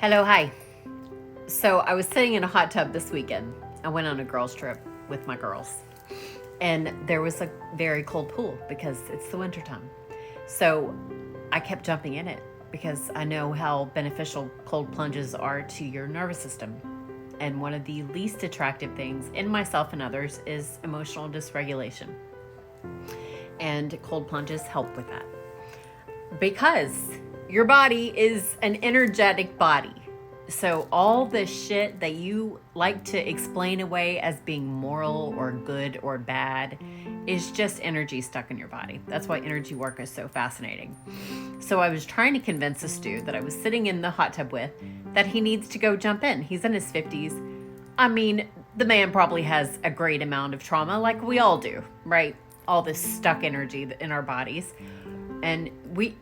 Hello, hi. So I was sitting in a hot tub this weekend. I went on a girls' trip with my girls. And there was a very cold pool because it's the wintertime. So I kept jumping in it because I know how beneficial cold plunges are to your nervous system. And one of the least attractive things in myself and others is emotional dysregulation. And cold plunges help with that. Because your body is an energetic body. So all the shit that you like to explain away as being moral or good or bad is just energy stuck in your body. That's why energy work is so fascinating. So I was trying to convince this dude that I was sitting in the hot tub with that he needs to go jump in. He's in his 50s. I mean, the man probably has a great amount of trauma like we all do, right? All this stuck energy in our bodies. And we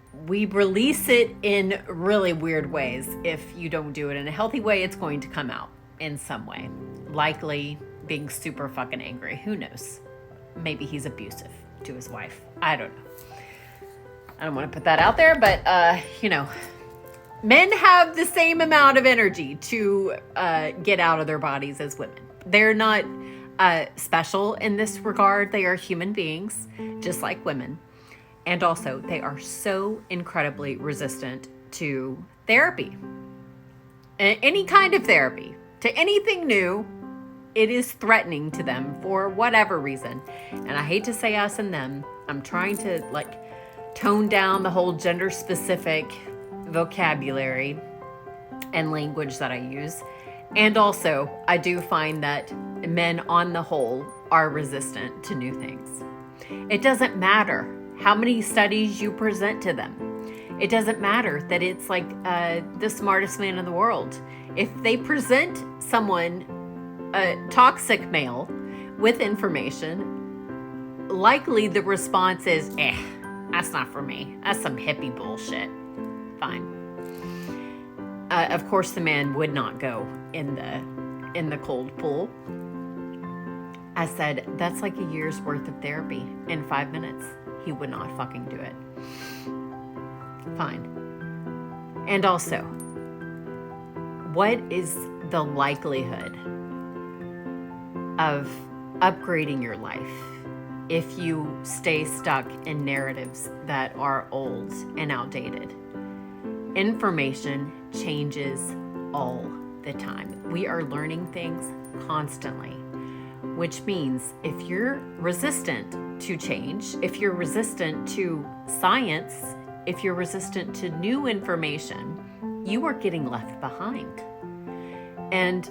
release it in really weird ways. If you don't do it in a healthy way, it's going to come out in some way. Likely being super fucking angry. Who knows? Maybe he's abusive to his wife. I don't know. I don't want to put that out there, but, men have the same amount of energy to get out of their bodies as women. They're not special in this regard. They are human beings, just like women. And also, they are so incredibly resistant to therapy. Any kind of therapy. To anything new, it is threatening to them for whatever reason. And I hate to say us and them. I'm trying to, tone down the whole gender-specific vocabulary and language that I use. And also, I do find that men on the whole are resistant to new things. It doesn't matter how many studies you present to them. It doesn't matter that it's the smartest man in the world. If they present someone, a toxic male, with information, likely the response is, that's not for me. That's some hippie bullshit. Fine. Of course, the man would not go in the cold pool. I said, that's like a year's worth of therapy in 5 minutes. He would not fucking do it. Fine. And also, what is the likelihood of upgrading your life if you stay stuck in narratives that are old and outdated? Information changes all the time. We are learning things constantly, which means if you're resistant to change, if you're resistant to science, if you're resistant to new information, you are getting left behind. And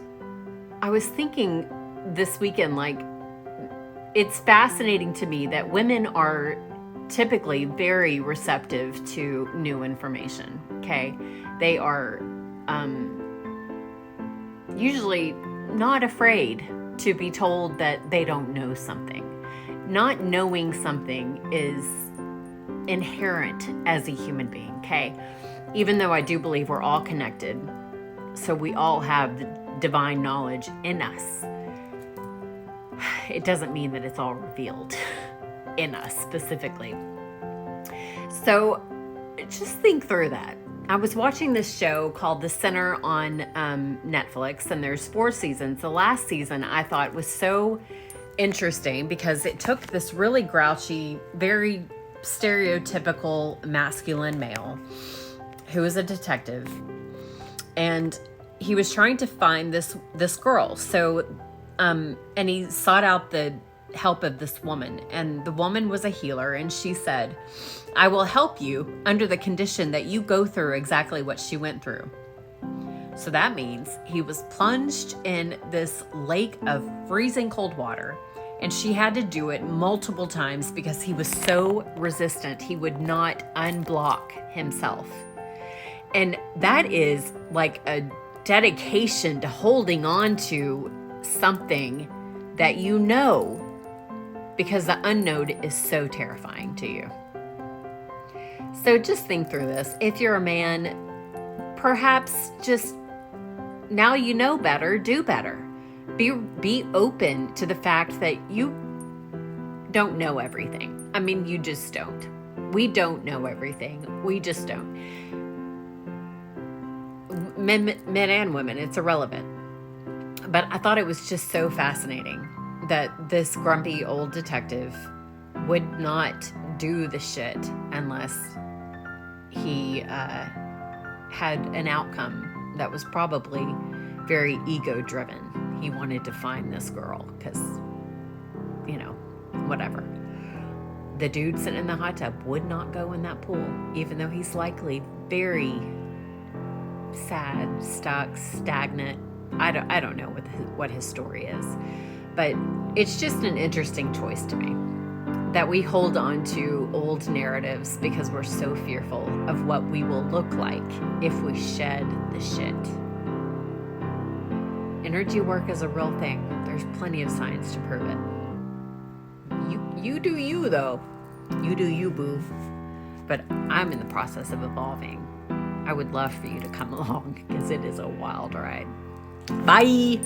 I was thinking this weekend, it's fascinating to me that women are typically very receptive to new information, okay? They are usually not afraid to be told that they don't know something. Not knowing something is inherent as a human being, okay? Even though I do believe we're all connected, so we all have the divine knowledge in us, it doesn't mean that it's all revealed in us specifically. So just think through that. I was watching this show called The Sinner on Netflix, and there's 4 seasons. The last season I thought was so interesting because it took this really grouchy, very stereotypical masculine male who is a detective, and he was trying to find this girl. So, and he sought out the help of this woman, and the woman was a healer, and she said, I will help you under the condition that you go through exactly what she went through. So that means he was plunged in this lake of freezing cold water, and she had to do it multiple times because he was so resistant. He would not unblock himself. And that is like a dedication to holding on to something that you know, because the unknown is so terrifying to you. So just think through this. If you're a man, perhaps just now you know better, do better. Be open to the fact that you don't know everything. I mean, you just don't. We don't know everything. We just don't. men and women, it's irrelevant. But I thought it was just so fascinating that this grumpy old detective would not do the shit unless he had an outcome that was probably very ego driven. He wanted to find this girl because, whatever. The dude sitting in the hot tub would not go in that pool, even though he's likely very sad, stuck, stagnant. I don't know what his story is, but it's just an interesting choice to me that we hold on to old narratives because we're so fearful of what we will look like if we shed the shit. Energy work is a real thing. There's plenty of science to prove it. You do you, though. You do you, boo. But I'm in the process of evolving. I would love for you to come along because it is a wild ride. Bye.